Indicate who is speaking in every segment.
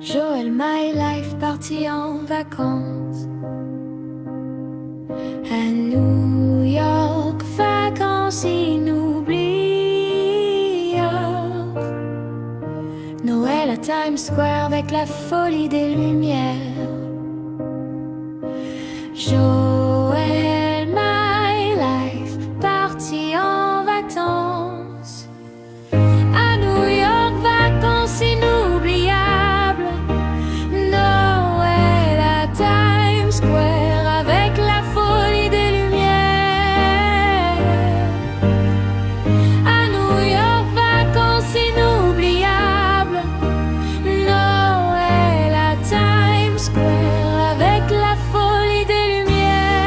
Speaker 1: Joël, my life, parti en vacances à New York, vacances inoubliables. Noël à Times Square avec la folie des lumières. Joël, my life, parti en vacances à New York, vacances inoubliables. Noël à Times Square avec la folie des lumières. À New York, vacances inoubliables. Noël à Times Square avec la folie des lumières.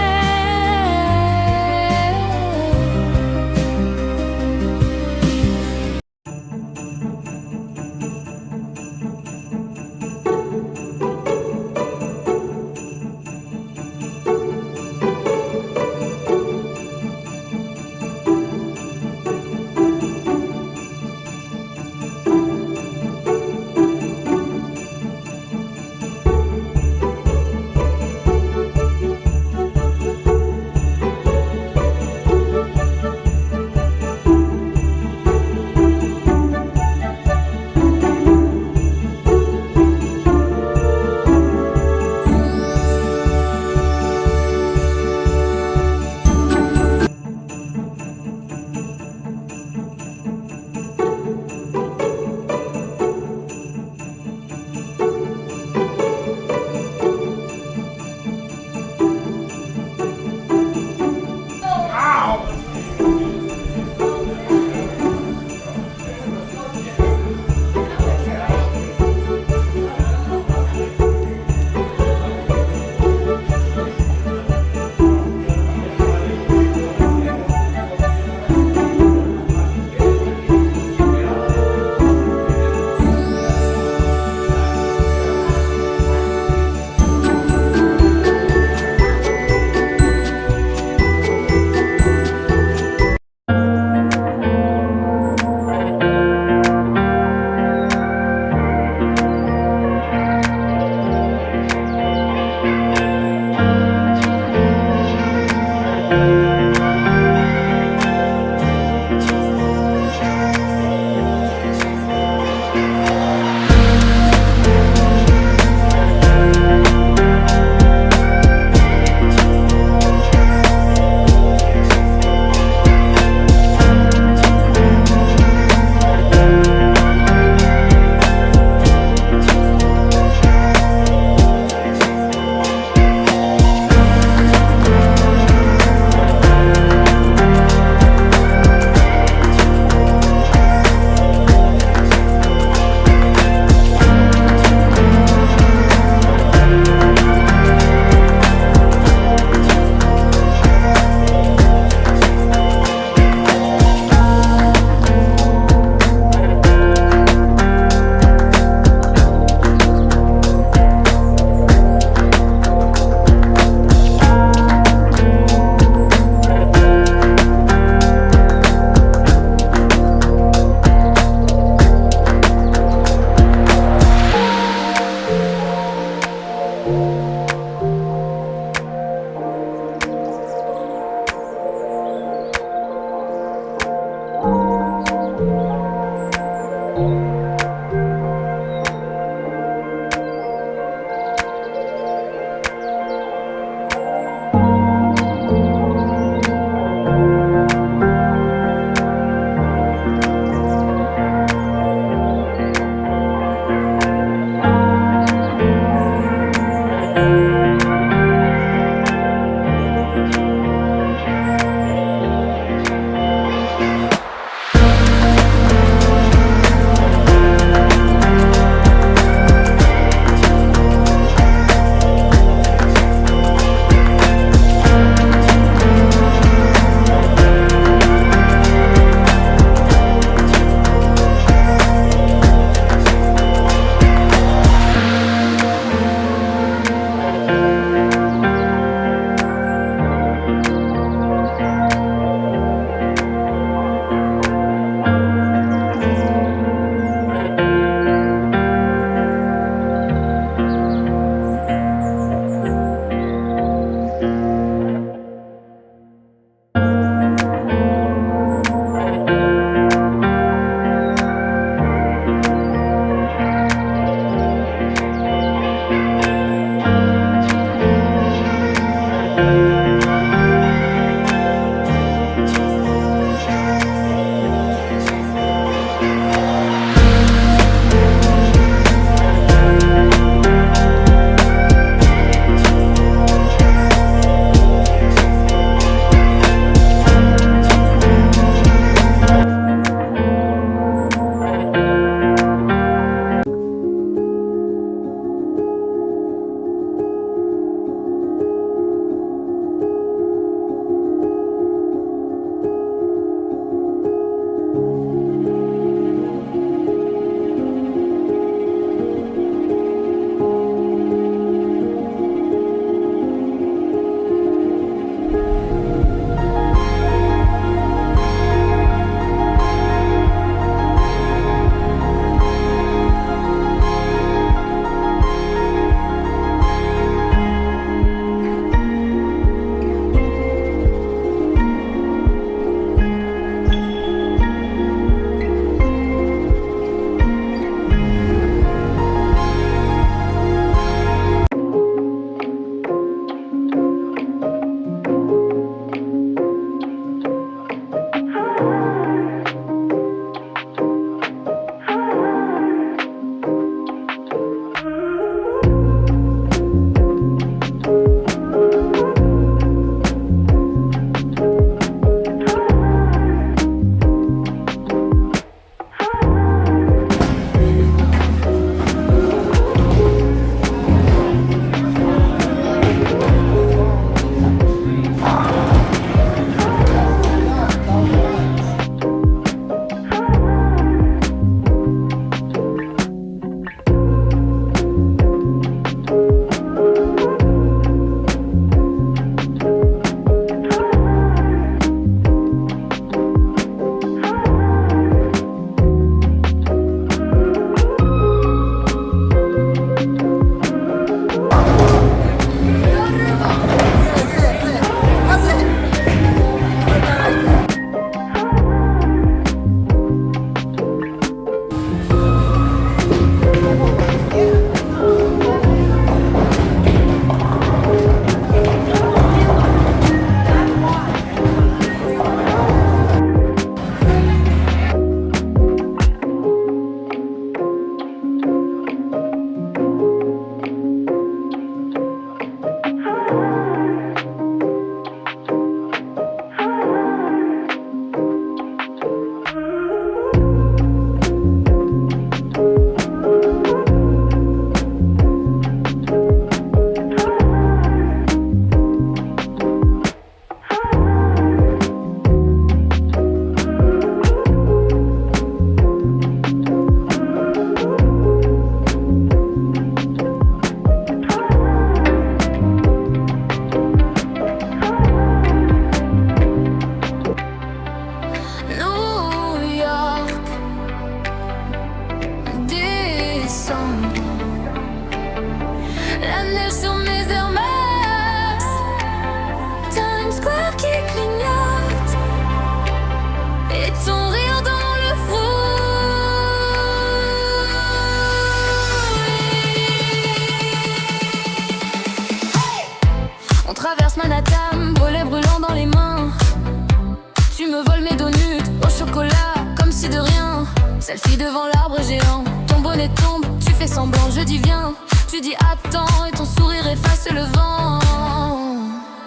Speaker 1: Selfie devant l'arbre géant, ton bonnet tombe, tu fais semblant, je dis viens. Tu dis attends et ton sourire efface le vent.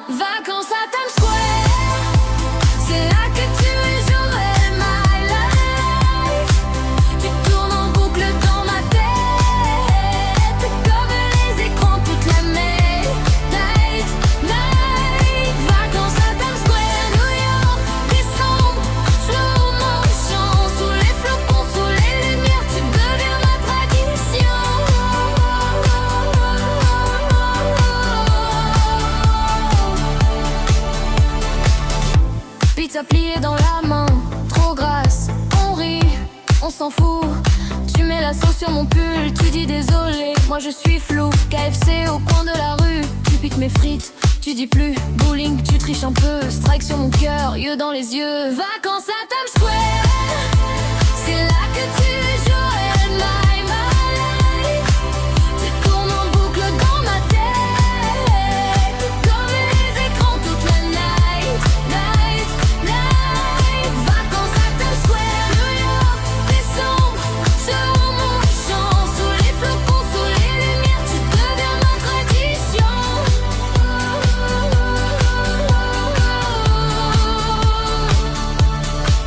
Speaker 1: Vacances à Times Square, c'est là que tu es Joël, my life. Tu tournes en boucle dans ma tête, comme les écrans toute la night. Vacances à Times Square, New York, décembre, slow motion, sous les flocons, sous les lumières, tu deviens ma tradition. Pizza pliée dans la main, trop grasse, on rit, on s'en fout. Tu mets la sauce sur mon pull, tu dis désolé, moi je suis flou. KFC au coin de la rue, tu piques mes frites, tu dis plus. Bowling, tu triches un peu, strike sur mon cœur, yeux dans les yeux. Vacances à Times Square, c'est là que tu es Joël, my life. Tu tournes en boucle dans ma tête, comme les écrans toute la night. Vacances à Times Square, New York, décembre, sur mon champ, sous les flocons, sous les lumières, tu deviens ma tradition.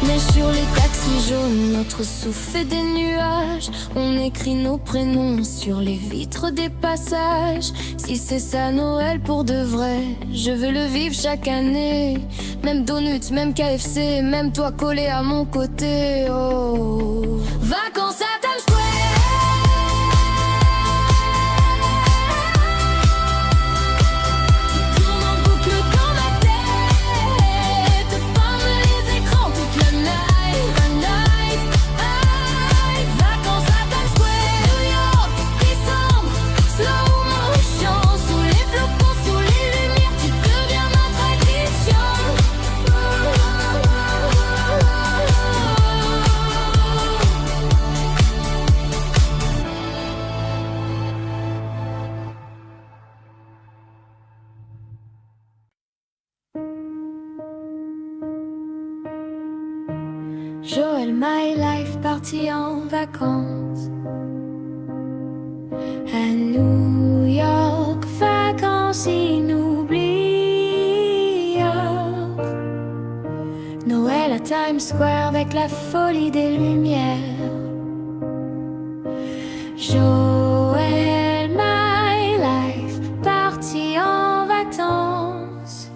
Speaker 1: Mais sur les taxis jaunes, notre sous fait des nuages. On écrit nos prénoms sur les vitres des passages. Si c'est ça Noël pour de vrai, je veux le vivre chaque année. Même donuts, même KFC, même toi collé à mon côté. Oh, vacances à Times Square. Tu tournes en boucle dans ma tête, comme les écrans toute la night. Vacances à Times Square, New York, décembre, slow motion, sous les flocons, sous les lumières, tu deviens ma tradition. Joël, my life, parti en vacances à New York, vacances inoubliables. Noël à Times Square avec la folie des lumières. Joël, my life, parti en vacances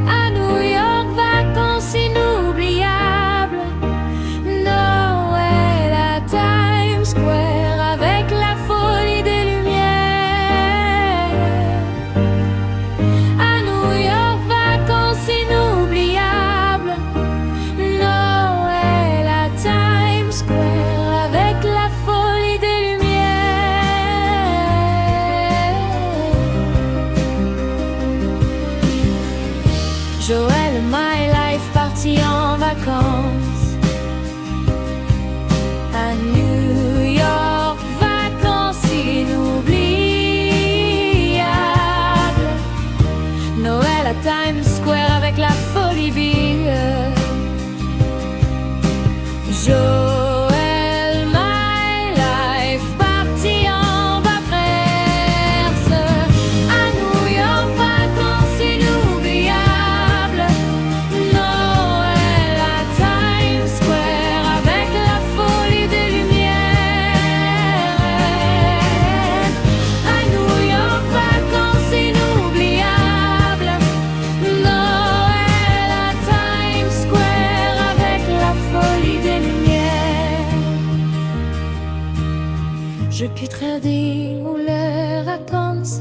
Speaker 1: à New York, vacances inoubliables. Noël à Times Square avec la folie des lumières. À New York, vacances inoubliables. Noël à Times Square avec la folie des lumières. Joël, my life, parti en vacances à New York, vacances inoubliables. Noël à Times Square avec la folie big. Joël, my life, parti en vacances à New York, vacances inoubliables. Noël à Times Square avec la folie des lumières. À New York, vacances inoubliables. Noël à Times Square avec la folie des lumières. Je quitterai dire où les vacances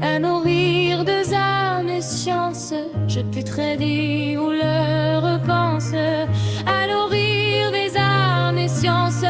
Speaker 1: à nourrir deux âmes et sciences. Je quitterai dire où le repense à nourrir des âmes et sciences.